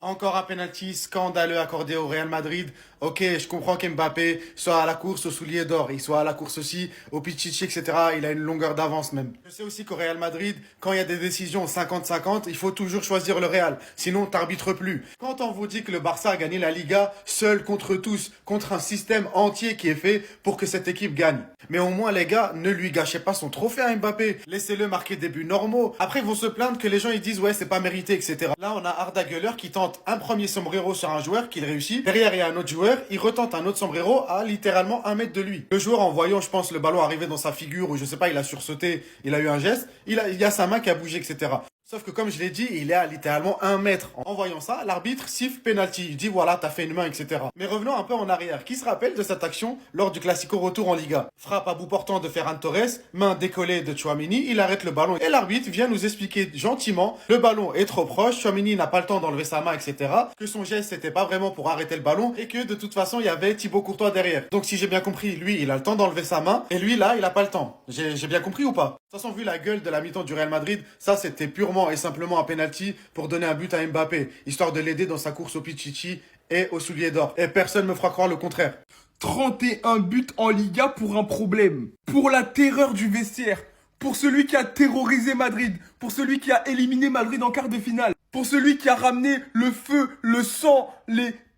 Encore un penalty scandaleux accordé au Real Madrid. Ok, je comprends qu'Mbappé soit à la course au soulier d'or, il soit à la course aussi au Pichichi, etc. Il a une longueur d'avance même. Je sais aussi qu'au Real Madrid, quand il y a des décisions 50-50, il faut toujours choisir le Real. Sinon, t'arbitres plus. Quand on vous dit que le Barça a gagné la Liga seul contre tous, contre un système entier qui est fait pour que cette équipe gagne. Mais au moins, les gars, ne lui gâchez pas son trophée à Mbappé. Laissez-le marquer des buts normaux. Après, ils vont se plaindre que les gens ils disent ouais, c'est pas mérité, etc. Là, on a Arda Güler qui tente un premier sombrero sur un joueur qu'il réussit. Derrière, il y a un autre joueur, il retente un autre sombrero à littéralement 1 mètre de lui. Le joueur, en voyant, je pense, le ballon arriver dans sa figure, ou je sais pas, il a sursauté, il a eu un geste, il y a sa main qui a bougé, etc. Sauf que comme je l'ai dit, il est à littéralement 1 mètre. En voyant ça, l'arbitre siffle penalty. Il dit voilà, t'as fait une main, etc. Mais revenons un peu en arrière. Qui se rappelle de cette action lors du Classico retour en Liga? Frappe à bout portant de Ferran Torres, main décollée de Tchouaméni, il arrête le ballon. Et l'arbitre vient nous expliquer gentiment, le ballon est trop proche, Tchouaméni n'a pas le temps d'enlever sa main, etc. Que son geste c'était pas vraiment pour arrêter le ballon et que de toute façon il y avait Thibaut Courtois derrière. Donc si j'ai bien compris, lui il a le temps d'enlever sa main et lui là il a pas le temps. J'ai bien compris ou pas? De toute façon, vu la gueule de la mi-temps du Real Madrid, ça c'était purement et simplement un penalty pour donner un but à Mbappé, histoire de l'aider dans sa course au Pichichi et au soulier d'or. Et personne ne me fera croire le contraire. 31 buts en Liga pour un problème. Pour la terreur du vestiaire. Pour celui qui a terrorisé Madrid. Pour celui qui a éliminé Madrid en quart de finale. Pour celui qui a ramené le feu, le sang,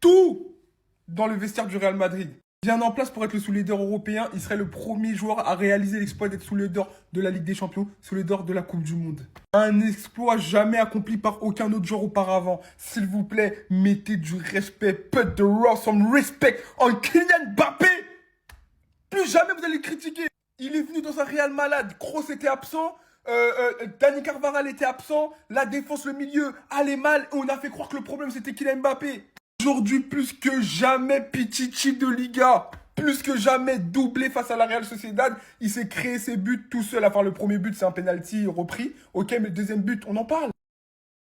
tout dans le vestiaire du Real Madrid. Bien en place pour être le soulier d'or européen, il serait le premier joueur à réaliser l'exploit d'être soulier d'or de la Ligue des Champions, soulier d'or de la Coupe du Monde. Un exploit jamais accompli par aucun autre joueur auparavant. S'il vous plaît, mettez du respect, put the raw some respect on Kylian Mbappé. Plus jamais vous allez le critiquer. Il est venu dans un Real malade. Kroos était absent. Dani Carvajal était absent. La défense, le milieu allait mal. Et on a fait croire que le problème c'était Kylian Mbappé. Aujourd'hui, plus que jamais, Pichichi de Liga. Plus que jamais, doublé face à la Real Sociedad. Il s'est créé ses buts tout seul. Enfin, le premier but, c'est un penalty repris. Ok, mais le deuxième but, on en parle.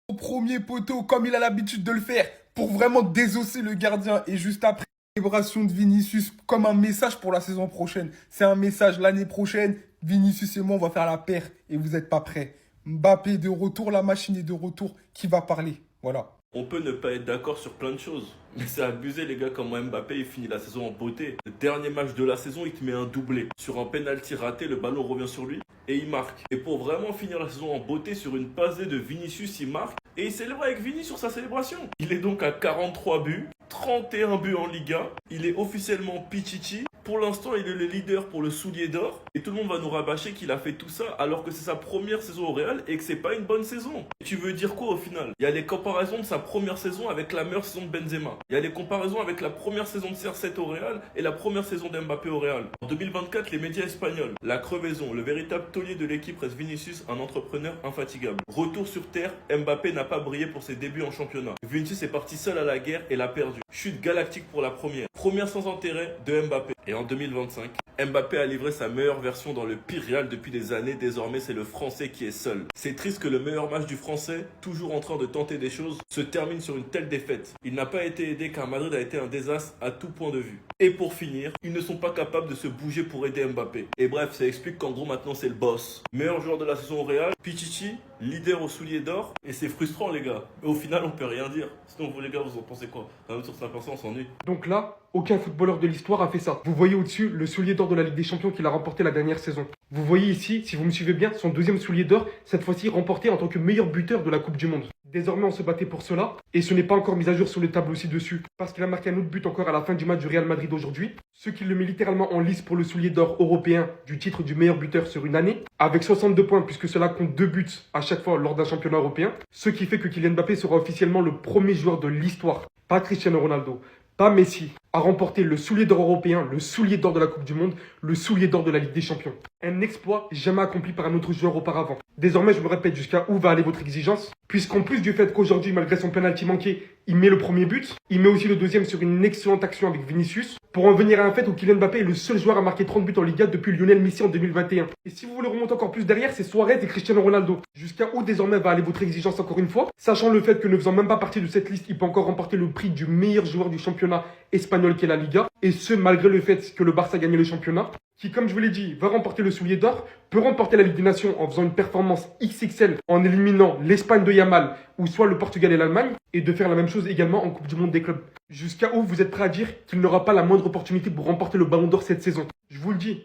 Au premier poteau, comme il a l'habitude de le faire, pour vraiment désosser le gardien. Et juste après, célébration de Vinicius comme un message pour la saison prochaine. C'est un message l'année prochaine. Vinicius et moi, on va faire la paire. Et vous n'êtes pas prêts. Mbappé de retour, la machine est de retour. Qui va parler? Voilà. On peut ne pas être d'accord sur plein de choses, mais c'est abusé les gars comment Mbappé il finit la saison en beauté. Le dernier match de la saison, il te met un doublé. Sur un penalty raté, le ballon revient sur lui et il marque. Et pour vraiment finir la saison en beauté, sur une passe D de Vinicius, il marque et il célèbre avec Vini sur sa célébration. Il est donc à 43 buts, 31 buts en Liga. Il est officiellement Pichichi. Pour l'instant, il est le leader pour le soulier d'or. Et tout le monde va nous rabâcher qu'il a fait tout ça alors que c'est sa première saison au Real et que c'est pas une bonne saison. Et tu veux dire quoi au final? Il y a les comparaisons de sa première saison avec la meilleure saison de Benzema. Il y a les comparaisons avec la première saison de CR7 au Real et la première saison d'Mbappé au Real. En 2024, les médias espagnols, la crevaison, le véritable taulier de l'équipe reste Vinicius, un entrepreneur infatigable. Retour sur terre, Mbappé n'a pas brillé pour ses débuts en championnat. Vinicius est parti seul à la guerre et l'a perdu. Chute galactique pour la première. Première sans intérêt de Mbappé. Et en 2025, Mbappé a livré sa meilleure version dans le pire Real depuis des années. Désormais, c'est le Français qui est seul. C'est triste que le meilleur match du Français, toujours en train de tenter des choses, se termine sur une telle défaite. Il n'a pas été aidé car Madrid a été un désastre à tout point de vue. Et pour finir, ils ne sont pas capables de se bouger pour aider Mbappé. Et bref, ça explique qu'en gros maintenant c'est le boss. Meilleur joueur de la saison au Real, Pichichi, leader au soulier d'or. Et c'est frustrant les gars. Mais au final, on peut rien dire. Sinon vous les gars, vous en pensez quoi? Même sur 5%, on s'ennuie. Donc là, aucun footballeur de l'histoire a fait ça. Vous voyez au-dessus le soulier d'or de la Ligue des Champions qu'il a remporté la dernière saison. Vous voyez ici, si vous me suivez bien, son deuxième soulier d'or, cette fois-ci remporté en tant que meilleur buteur de la Coupe du Monde. Désormais, on se battait pour cela, et ce n'est pas encore mis à jour sur le tableau ci-dessus, parce qu'il a marqué un autre but encore à la fin du match du Real Madrid aujourd'hui, ce qui le met littéralement en lice pour le soulier d'or européen du titre du meilleur buteur sur une année, avec 62 points, puisque cela compte 2 buts à chaque fois lors d'un championnat européen, ce qui fait que Kylian Mbappé sera officiellement le premier joueur de l'histoire, pas Cristiano Ronaldo, pas Messi, a remporté le soulier d'or européen, le soulier d'or de la Coupe du Monde, le soulier d'or de la Ligue des Champions. Un exploit jamais accompli par un autre joueur auparavant. Désormais, je me répète jusqu'à où va aller votre exigence, puisqu'en plus du fait qu'aujourd'hui, malgré son penalty manqué, il met le premier but, il met aussi le deuxième sur une excellente action avec Vinicius, pour en venir à un fait où Kylian Mbappé est le seul joueur à marquer 30 buts en Liga depuis Lionel Messi en 2021. Et si vous voulez remonter encore plus derrière, c'est Suarez et Cristiano Ronaldo. Jusqu'à où désormais va aller votre exigence encore une fois, sachant le fait que ne faisant même pas partie de cette liste, il peut encore remporter le prix du meilleur joueur du championnat espagnol qu'est la Liga, et ce malgré le fait que le Barça a gagné le championnat. qui, comme je vous l'ai dit, va remporter le soulier d'or, peut remporter la Ligue des Nations en faisant une performance XXL, en éliminant l'Espagne de Yamal, ou soit le Portugal et l'Allemagne, et de faire la même chose également en Coupe du Monde des clubs. Jusqu'à où vous êtes prêt à dire qu'il n'aura pas la moindre opportunité pour remporter le Ballon d'Or cette saison? Je vous le dis,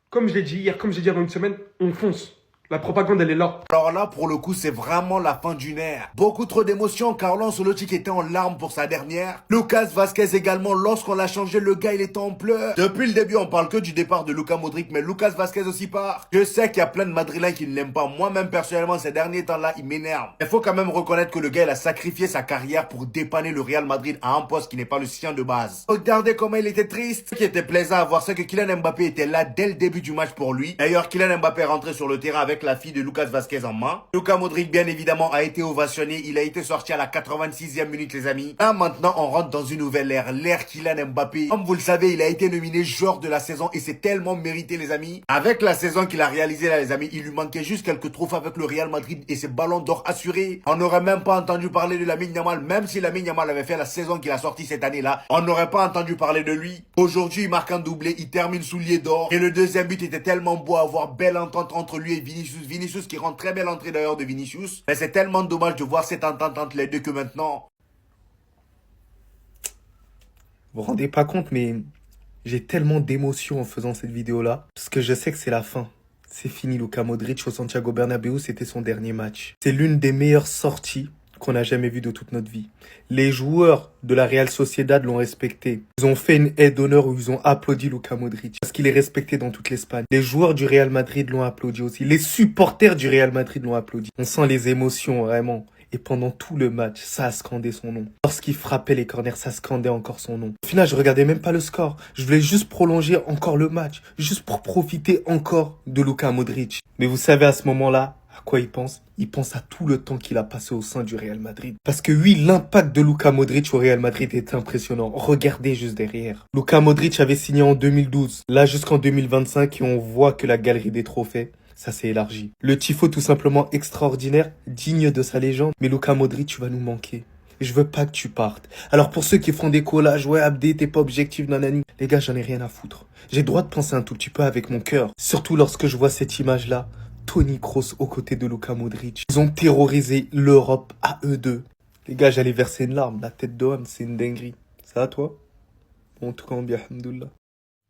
comme je l'ai dit hier, comme j'ai dit avant une semaine, on fonce. La propagande, elle est là. Alors là, pour le coup, c'est vraiment la fin d'une ère. Beaucoup trop d'émotions. Carlo Ancelotti qui était en larmes pour sa dernière. Lucas Vazquez également. Lorsqu'on l'a changé, le gars, il était en pleurs. Depuis le début, on parle que du départ de Luka Modric, mais Lucas Vazquez aussi part. Je sais qu'il y a plein de Madrilènes qui ne l'aiment pas. Moi-même, personnellement, ces derniers temps-là, il m'énerve. Il faut quand même reconnaître que le gars, il a sacrifié sa carrière pour dépanner le Real Madrid à un poste qui n'est pas le sien de base. Regardez comment il était triste. Ce qui était plaisant à voir, c'est que Kylian Mbappé était là dès le début du match pour lui. D'ailleurs, Kylian Mbappé est rentré sur le terrain avec la fille de Lucas Vazquez en main. Luka Modric, bien évidemment, a été ovationné. Il a été sorti à la 86e minute, les amis. Là, maintenant, on rentre dans une nouvelle ère. L'ère Kylian Mbappé. Comme vous le savez, il a été nominé joueur de la saison et c'est tellement mérité, les amis. Avec la saison qu'il a réalisée, là, les amis, il lui manquait juste quelques trophées avec le Real Madrid et ses ballons d'or assurés. On n'aurait même pas entendu parler de Lamine Yamal, même si Lamine Yamal avait fait la saison qu'il a sortie cette année-là. On n'aurait pas entendu parler de lui. Aujourd'hui, il marque un doublé, il termine soulier d'or. Et le deuxième but était tellement beau à voir, belle entente entre lui et Vinicius. Vinicius qui rentre très belle entrée d'ailleurs de Vinicius. Mais c'est tellement dommage de voir cette entente entre les deux que maintenant... Vous vous rendez pas compte, mais j'ai tellement d'émotions en faisant cette vidéo-là. Parce que je sais que c'est la fin. C'est fini, Luka Modric au Santiago Bernabéu, c'était son dernier match. C'est l'une des meilleures sorties qu'on a jamais vues de toute notre vie. Les joueurs de la Real Sociedad l'ont respecté. Ils ont fait une aide d'honneur où ils ont applaudi Luka Modric. Parce qu'il est respecté dans toute l'Espagne. Les joueurs du Real Madrid l'ont applaudi aussi. Les supporters du Real Madrid l'ont applaudi. On sent les émotions, vraiment. Et pendant tout le match, ça a scandé son nom. Lorsqu'il frappait les corners, ça scandait encore son nom. Au final, je regardais même pas le score. Je voulais juste prolonger encore le match. Juste pour profiter encore de Luka Modric. Mais vous savez, à ce moment-là, à quoi il pense? Il pense à tout le temps qu'il a passé au sein du Real Madrid. Parce que oui, l'impact de Luka Modric au Real Madrid est impressionnant. Regardez juste derrière. Luka Modric avait signé en 2012. Là, jusqu'en 2025, et on voit que la galerie des trophées, ça s'est élargi. Le tifo tout simplement extraordinaire, digne de sa légende. Mais Luka Modric, tu vas nous manquer. Je veux pas que tu partes. Alors pour ceux qui font des collages, ouais Abdé, t'es pas objectif, nanani. Les gars, j'en ai rien à foutre. J'ai le droit de penser un tout petit peu avec mon cœur. Surtout lorsque je vois cette image-là. Toni Kroos aux côtés de Luka Modric. Ils ont terrorisé l'Europe à eux deux. Les gars, j'allais verser une larme. La tête d'homme, c'est une dinguerie. Ça va toi? Bon, en tout cas, on bien, alhamdoulilah.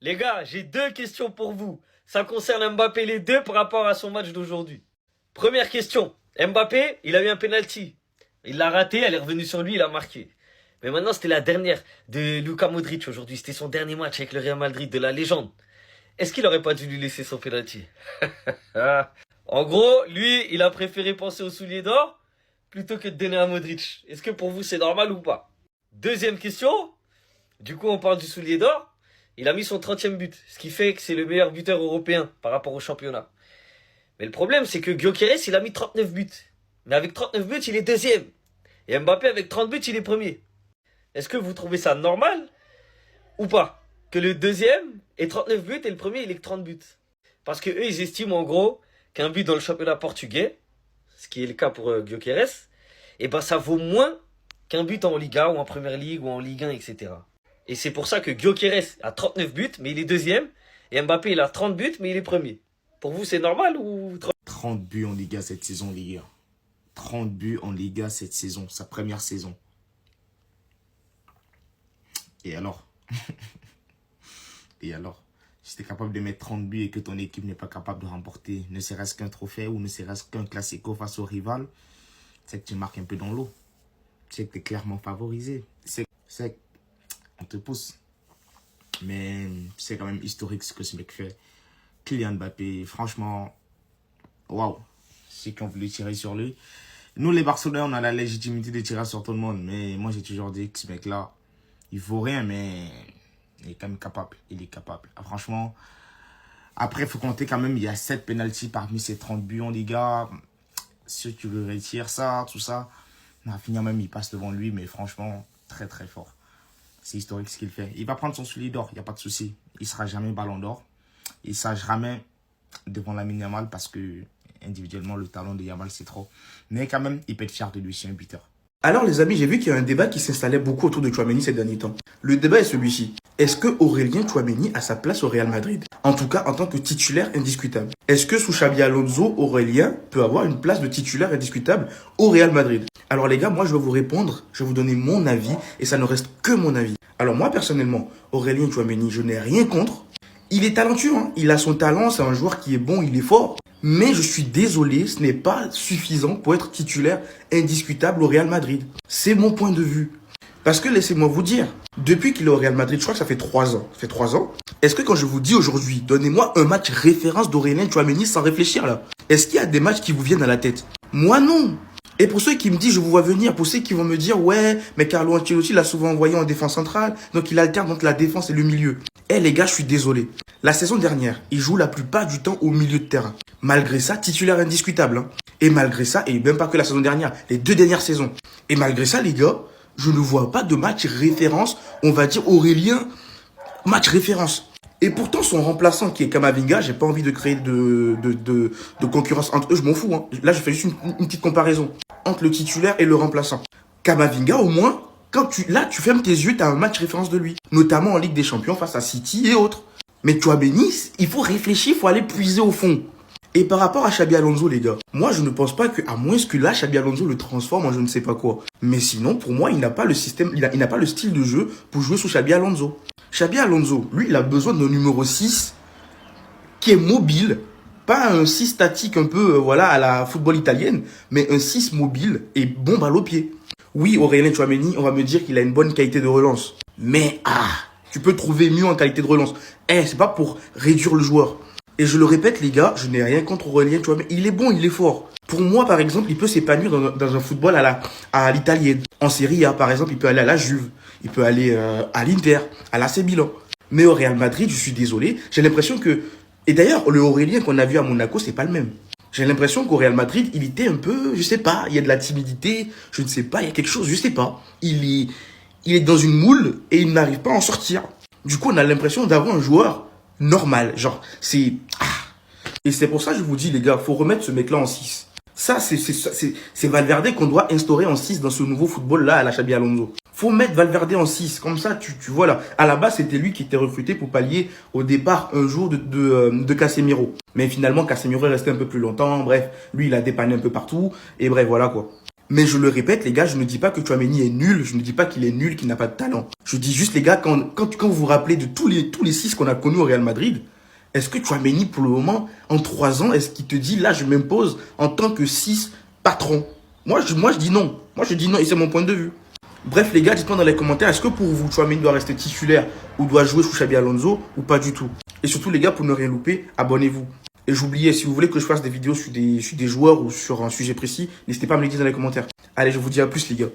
Les gars, j'ai deux questions pour vous. Ça concerne Mbappé les deux par rapport à son match d'aujourd'hui. Première question. Mbappé, il a eu un penalty. Il l'a raté, elle est revenue sur lui, il a marqué. Mais maintenant, c'était la dernière de Luka Modric aujourd'hui. C'était son dernier match avec le Real Madrid, de la légende. Est-ce qu'il aurait pas dû lui laisser son penalty? En gros, lui, il a préféré penser au soulier d'or plutôt que de donner à Modric. Est-ce que pour vous, c'est normal ou pas? Deuxième question. Du coup, on parle du soulier d'or. Il a mis son 30e but, ce qui fait que c'est le meilleur buteur européen par rapport au championnat. Mais le problème, c'est que Gyökeres, il a mis 39 buts. Mais avec 39 buts, il est deuxième. Et Mbappé, avec 30 buts, il est premier. Est-ce que vous trouvez ça normal ou pas? Que le deuxième ait 39 buts et le premier, il ait que 30 buts. Parce que eux, ils estiment en gros qu'un but dans le championnat portugais, ce qui est le cas pour Gyökeres, et ben ça vaut moins qu'un but en Liga ou en Première Ligue ou en Ligue 1, etc. Et c'est pour ça que Gyökeres a 39 buts, mais il est deuxième. Et Mbappé, il a 30 buts, mais il est premier. Pour vous, c'est normal ou... 30 buts en Liga cette saison, les gars. 30 buts en Liga cette saison, sa première saison. Et alors? Et alors? Si tu es capable de mettre 30 buts et que ton équipe n'est pas capable de remporter ne serait-ce qu'un trophée ou ne serait-ce qu'un classico face au rival, c'est que tu marques un peu dans l'eau. C'est que tu es clairement favorisé. C'est on te pousse. Mais c'est quand même historique ce que ce mec fait. Kylian Mbappé, franchement, waouh. Ceux qui ont voulu tirer sur lui. Nous, les Barcelonais, on a la légitimité de tirer sur tout le monde. Mais moi, j'ai toujours dit que ce mec-là, il vaut rien, mais il est quand même capable. Il est capable. Ah, franchement, après, il faut compter quand même, il y a 7 pénaltys parmi ces 30 buts en Liga. Si tu veux retirer ça, tout ça, on va finir même, il passe devant lui. Mais franchement, très très fort. C'est historique ce qu'il fait. Il va prendre son soulier d'or, il n'y a pas de souci. Il ne sera jamais ballon d'or. Il ne sera jamais devant Lamine Yamal parce que individuellement, le talent de Yamal, c'est trop. Mais quand même, il peut être fier de lui, c'est un buteur. Alors les amis, j'ai vu qu'il y a un débat qui s'installait beaucoup autour de Tchouaméni ces derniers temps. Le débat est celui-ci. Est-ce que Aurélien Tchouaméni a sa place au Real Madrid? En tout cas, en tant que titulaire indiscutable. Est-ce que sous Xabi Alonso, Aurélien peut avoir une place de titulaire indiscutable au Real Madrid? Alors les gars, moi je vais vous répondre, je vais vous donner mon avis et ça ne reste que mon avis. Alors moi personnellement, Aurélien Tchouaméni, je n'ai rien contre. Il est talentueux, hein. Il a son talent, c'est un joueur qui est bon, il est fort. Mais je suis désolé, ce n'est pas suffisant pour être titulaire indiscutable au Real Madrid. C'est mon point de vue. Parce que laissez-moi vous dire, depuis qu'il est au Real Madrid, je crois que ça fait 3 ans. Ça fait 3 ans. Est-ce que quand je vous dis aujourd'hui, donnez-moi un match référence d'Aurélien Tchouaméni sans réfléchir là, est-ce qu'il y a des matchs qui vous viennent à la tête? Moi non. Et pour ceux qui me disent, je vous vois venir, pour ceux qui vont me dire, ouais, mais Carlo Ancelotti l'a souvent envoyé en défense centrale, donc il alterne entre la défense et le milieu. Eh les gars, je suis désolé. La saison dernière, il joue la plupart du temps au milieu de terrain. Malgré ça, titulaire indiscutable. Hein. Et malgré ça, et même pas que la saison dernière, les 2 dernières saisons. Et malgré ça, les gars, je ne vois pas de match référence, on va dire Aurélien, match référence. Et pourtant, son remplaçant qui est Kamavinga, j'ai pas envie de créer de concurrence entre eux, je m'en fous. Hein. Là, je fais juste une petite comparaison entre le titulaire et le remplaçant. Kamavinga, au moins, tu fermes tes yeux, tu as un match référence de lui. Notamment en Ligue des Champions face à City et autres. Mais Tchouaméni, il faut réfléchir, il faut aller puiser au fond. Et par rapport à Xabi Alonso, les gars, moi je ne pense pas que, à moins que là, Xabi Alonso le transforme en je ne sais pas quoi. Mais sinon, pour moi, il n'a pas le système, il n'a pas le style de jeu pour jouer sous Xabi Alonso. Xabi Alonso, lui, il a besoin d'un numéro 6 qui est mobile, pas un 6 statique un peu, voilà, à la football italienne, mais un 6 mobile et bon balle au pied. Oui, Aurélien Tchouaméni, on va me dire qu'il a une bonne qualité de relance. Mais, tu peux trouver mieux en qualité de relance. C'est pas pour réduire le joueur. Et je le répète, les gars, je n'ai rien contre Aurélien Tchouaméni. Il est bon, il est fort. Pour moi, par exemple, il peut s'épanouir dans un football à l'italienne. En Serie A, par exemple, il peut aller à la Juve. Il peut aller à l'Inter, à l'AC Milan. Mais au Real Madrid, je suis désolé, j'ai l'impression que... Et d'ailleurs, le Aurélien qu'on a vu à Monaco, c'est pas le même. J'ai l'impression qu'au Real Madrid, il était un peu, je sais pas, il y a de la timidité, je ne sais pas, il y a quelque chose, je sais pas. Il est dans une moule et il n'arrive pas à en sortir. Du coup, on a l'impression d'avoir un joueur normal. Genre, c'est... Et c'est pour ça que je vous dis, les gars, faut remettre ce mec-là en 6. Ça, c'est Valverde qu'on doit instaurer en 6 dans ce nouveau football-là à la Xabi Alonso. Faut mettre Valverde en 6. Comme ça, tu vois là. À la base, c'était lui qui était recruté pour pallier au départ un jour de Casemiro. Mais finalement, Casemiro est resté un peu plus longtemps. Bref, lui, il a dépanné un peu partout. Et bref, voilà quoi. Mais je le répète, les gars, je ne dis pas que Tchouaméni est nul. Je ne dis pas qu'il est nul, qu'il n'a pas de talent. Je dis juste, les gars, quand vous vous rappelez de tous les 6 qu'on a connus au Real Madrid, est-ce que Tchouaméni, pour le moment, en 3 ans, est-ce qu'il te dit, là, je m'impose en tant que 6 patron? Moi, je dis non. Moi, je dis non et c'est mon point de vue. Bref, les gars, dites-moi dans les commentaires, est-ce que pour vous, Tchouaméni doit rester titulaire ou doit jouer sous Xabi Alonso ou pas du tout? Et surtout, les gars, pour ne rien louper, abonnez-vous. Et j'oubliais, si vous voulez que je fasse des vidéos sur des joueurs ou sur un sujet précis, n'hésitez pas à me le dire dans les commentaires. Allez, je vous dis à plus, les gars.